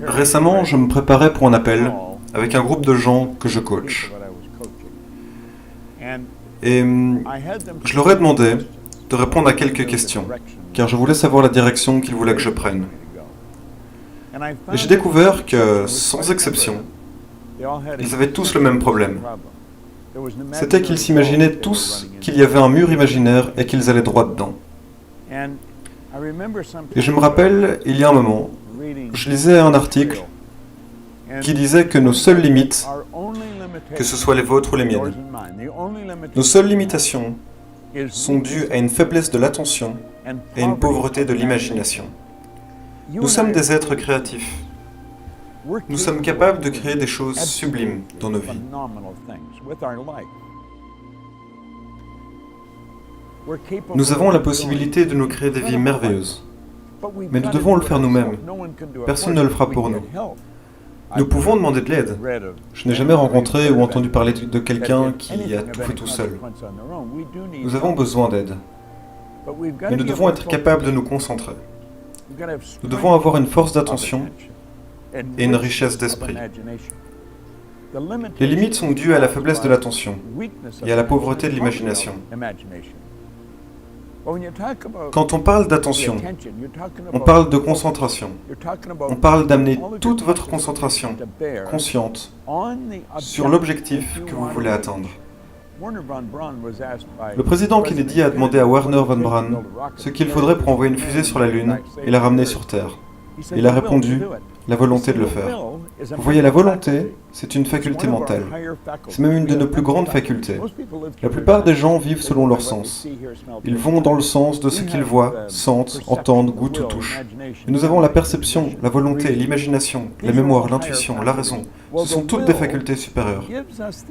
Récemment, je me préparais pour un appel avec un groupe de gens que je coach. Et je leur ai demandé de répondre à quelques questions, car je voulais savoir la direction qu'ils voulaient que je prenne. Et j'ai découvert que, sans exception, ils avaient tous le même problème. C'était qu'ils s'imaginaient tous qu'il y avait un mur imaginaire et qu'ils allaient droit dedans. Et je me rappelle, il y a un moment, je lisais un article qui disait que nos seules limites, que ce soit les vôtres ou les miennes, nos seules limitations sont dues à une faiblesse de l'attention et une pauvreté de l'imagination. Nous sommes des êtres créatifs. Nous sommes capables de créer des choses sublimes dans nos vies. Nous avons la possibilité de nous créer des vies merveilleuses. Mais nous devons le faire nous-mêmes. Personne ne le fera pour nous. Nous pouvons demander de l'aide. Je n'ai jamais rencontré ou entendu parler de quelqu'un qui a tout fait tout seul. Nous avons besoin d'aide. Mais nous devons être capables de nous concentrer. Nous devons avoir une force d'attention et une richesse d'esprit. Les limites sont dues à la faiblesse de l'attention et à la pauvreté de l'imagination. Quand on parle d'attention, on parle de concentration. On parle d'amener toute votre concentration consciente sur l'objectif que vous voulez atteindre. Le président Kennedy a demandé à Wernher von Braun ce qu'il faudrait pour envoyer une fusée sur la Lune et la ramener sur Terre. Il a répondu, la volonté de le faire. Vous voyez, la volonté, c'est une faculté mentale. C'est même une de nos plus grandes facultés. La plupart des gens vivent selon leur sens. Ils vont dans le sens de ce qu'ils voient, sentent, entendent, goûtent ou touchent. Et nous avons la perception, la volonté, l'imagination, la mémoire, l'intuition, la raison. Ce sont toutes des facultés supérieures.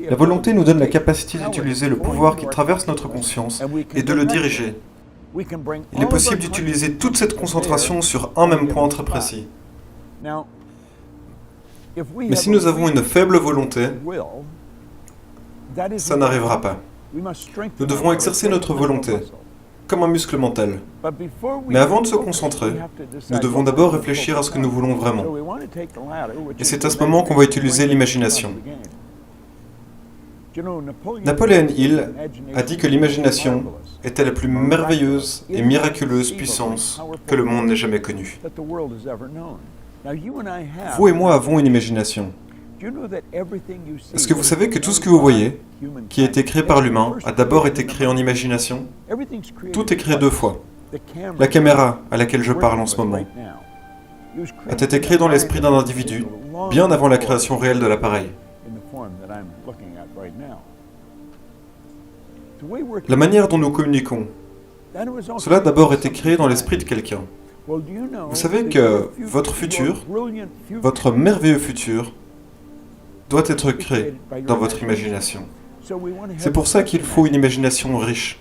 La volonté nous donne la capacité d'utiliser le pouvoir qui traverse notre conscience et de le diriger. Il est possible d'utiliser toute cette concentration sur un même point très précis. Mais si nous avons une faible volonté, ça n'arrivera pas. Nous devons exercer notre volonté, comme un muscle mental. Mais avant de se concentrer, nous devons d'abord réfléchir à ce que nous voulons vraiment. Et c'est à ce moment qu'on va utiliser l'imagination. Napoléon Hill a dit que l'imagination était la plus merveilleuse et miraculeuse puissance que le monde n'ait jamais connue. Vous et moi avons une imagination. Est-ce que vous savez que tout ce que vous voyez, qui a été créé par l'humain, a d'abord été créé en imagination? Tout est créé deux fois. La caméra à laquelle je parle en ce moment a été créée dans l'esprit d'un individu, bien avant la création réelle de l'appareil. La manière dont nous communiquons, cela a d'abord été créé dans l'esprit de quelqu'un. Vous savez que votre futur, votre merveilleux futur, doit être créé dans votre imagination. C'est pour ça qu'il faut une imagination riche.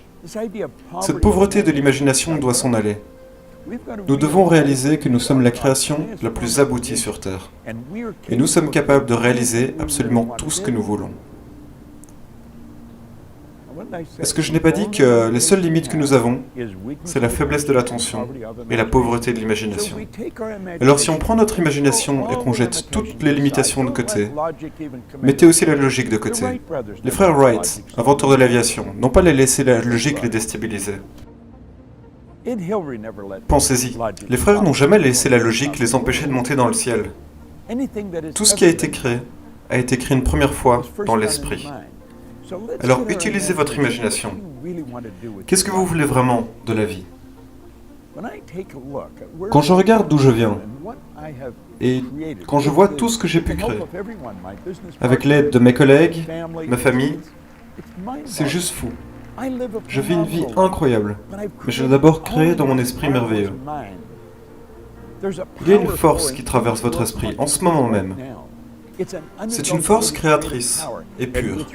Cette pauvreté de l'imagination doit s'en aller. Nous devons réaliser que nous sommes la création la plus aboutie sur Terre. Et nous sommes capables de réaliser absolument tout ce que nous voulons. Est-ce que je n'ai pas dit que les seules limites que nous avons, c'est la faiblesse de l'attention et la pauvreté de l'imagination? Alors si on prend notre imagination et qu'on jette toutes les limitations de côté, mettez aussi la logique de côté. Les frères Wright, inventeurs de l'aviation, n'ont pas laissé la logique les déstabiliser. Pensez-y, les frères n'ont jamais laissé la logique les empêcher de monter dans le ciel. Tout ce qui a été créé une première fois dans l'esprit. Alors utilisez votre imagination. Qu'est-ce que vous voulez vraiment de la vie? Quand je regarde d'où je viens, et quand je vois tout ce que j'ai pu créer, avec l'aide de mes collègues, ma famille, c'est juste fou. Je vis une vie incroyable, mais je l'ai d'abord créée dans mon esprit merveilleux. Il y a une force qui traverse votre esprit en ce moment même. C'est une force créatrice et pure.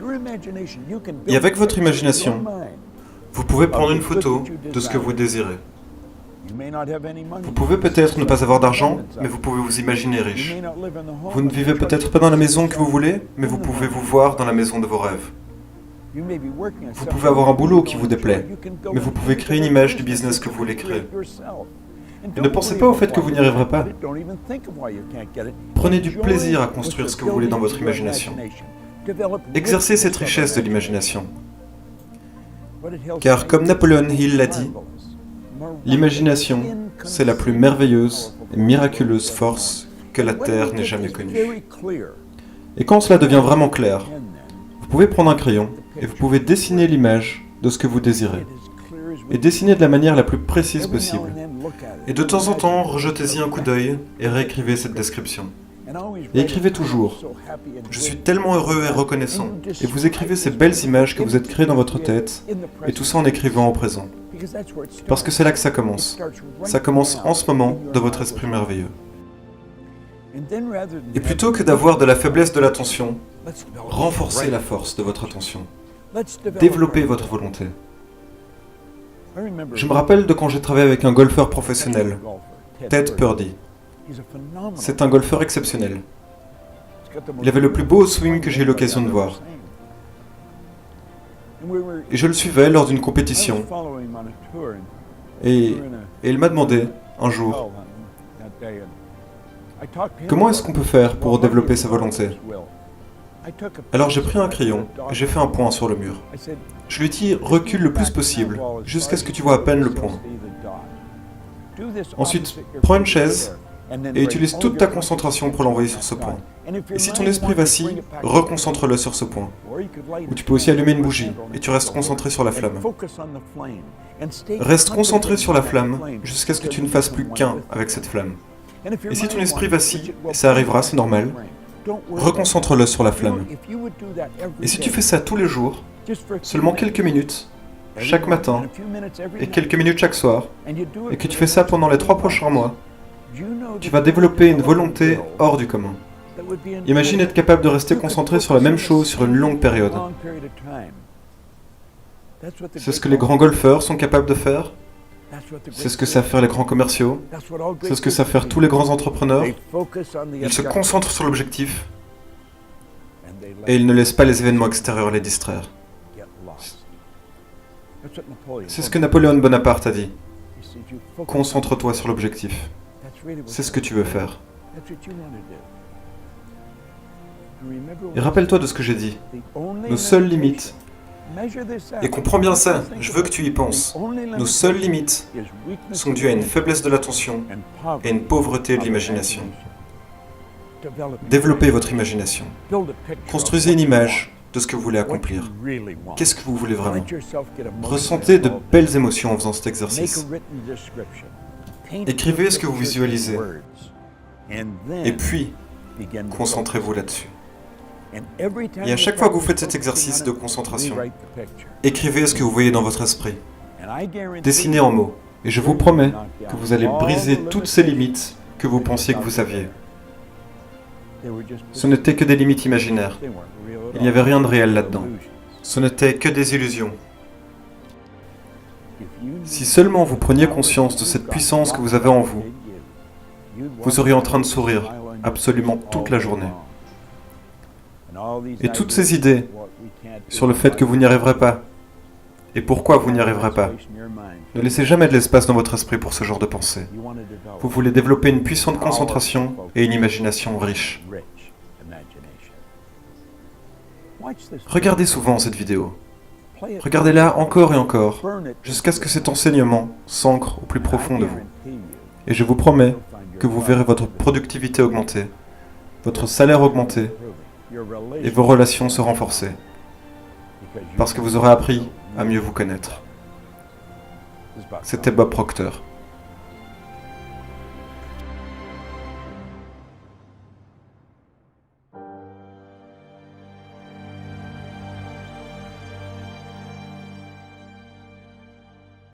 Et avec votre imagination, vous pouvez prendre une photo de ce que vous désirez. Vous pouvez peut-être ne pas avoir d'argent, mais vous pouvez vous imaginer riche. Vous ne vivez peut-être pas dans la maison que vous voulez, mais vous pouvez vous voir dans la maison de vos rêves. Vous pouvez avoir un boulot qui vous déplaît, mais vous pouvez créer une image du business que vous voulez créer. Et ne pensez pas au fait que vous n'y arriverez pas. Prenez du plaisir à construire ce que vous voulez dans votre imagination. Exercez cette richesse de l'imagination. Car comme Napoléon Hill l'a dit, l'imagination, c'est la plus merveilleuse et miraculeuse force que la Terre n'ait jamais connue. Et quand cela devient vraiment clair, vous pouvez prendre un crayon et vous pouvez dessiner l'image de ce que vous désirez. Et dessiner de la manière la plus précise possible. Et de temps en temps, rejetez-y un coup d'œil et réécrivez cette description. Et écrivez toujours « Je suis tellement heureux et reconnaissant ». Et vous écrivez ces belles images que vous êtes créées dans votre tête, et tout ça en écrivant au présent. Parce que c'est là que ça commence. Ça commence en ce moment de votre esprit merveilleux. Et plutôt que d'avoir de la faiblesse de l'attention, renforcez la force de votre attention. Développez votre volonté. Je me rappelle de quand j'ai travaillé avec un golfeur professionnel, Ted Purdy. C'est un golfeur exceptionnel. Il avait le plus beau swing que j'ai eu l'occasion de voir. Et je le suivais lors d'une compétition. Et il m'a demandé, un jour, comment est-ce qu'on peut faire pour développer sa volonté? Alors j'ai pris un crayon et j'ai fait un point sur le mur. Je lui ai dit, recule le plus possible, jusqu'à ce que tu vois à peine le point. Ensuite, prends une chaise et utilise toute ta concentration pour l'envoyer sur ce point. Et si ton esprit vacille, reconcentre-le sur ce point. Ou tu peux aussi allumer une bougie et tu restes concentré sur la flamme. Reste concentré sur la flamme jusqu'à ce que tu ne fasses plus qu'un avec cette flamme. Et si ton esprit vacille, et ça arrivera, c'est normal, reconcentre-le sur la flamme. Et si tu fais ça tous les jours, seulement quelques minutes, chaque matin, et quelques minutes chaque soir, et que tu fais ça pendant les 3 prochains mois, tu vas développer une volonté hors du commun. Imagine être capable de rester concentré sur la même chose sur une longue période. C'est ce que les grands golfeurs sont capables de faire. C'est ce que savent faire les grands commerciaux. C'est ce que savent faire tous les grands entrepreneurs. Ils se concentrent sur l'objectif et ils ne laissent pas les événements extérieurs les distraire. C'est ce que Napoléon Bonaparte a dit. Concentre-toi sur l'objectif. C'est ce que tu veux faire. Et rappelle-toi de ce que j'ai dit. Nos seules limites, et comprends bien ça, je veux que tu y penses, nos seules limites sont dues à une faiblesse de l'attention et une pauvreté de l'imagination. Développez votre imagination. Construisez une image de ce que vous voulez accomplir. Qu'est-ce que vous voulez vraiment? Ressentez de belles émotions en faisant cet exercice. Écrivez ce que vous visualisez. Et puis, concentrez-vous là-dessus. Et à chaque fois que vous faites cet exercice de concentration, écrivez ce que vous voyez dans votre esprit. Dessinez en mots. Et je vous promets que vous allez briser toutes ces limites que vous pensiez que vous saviez. Ce n'étaient que des limites imaginaires. Il n'y avait rien de réel là-dedans. Ce n'étaient que des illusions. Si seulement vous preniez conscience de cette puissance que vous avez en vous, vous seriez en train de sourire absolument toute la journée. Et toutes ces idées sur le fait que vous n'y arriverez pas, et pourquoi vous n'y arriverez pas, ne laissez jamais de l'espace dans votre esprit pour ce genre de pensée. Vous voulez développer une puissante concentration et une imagination riche. Regardez souvent cette vidéo. Regardez-la encore et encore, jusqu'à ce que cet enseignement s'ancre au plus profond de vous. Et je vous promets que vous verrez votre productivité augmenter, votre salaire augmenter, et vos relations se renforcer, parce que vous aurez appris à mieux vous connaître. C'était Bob Proctor.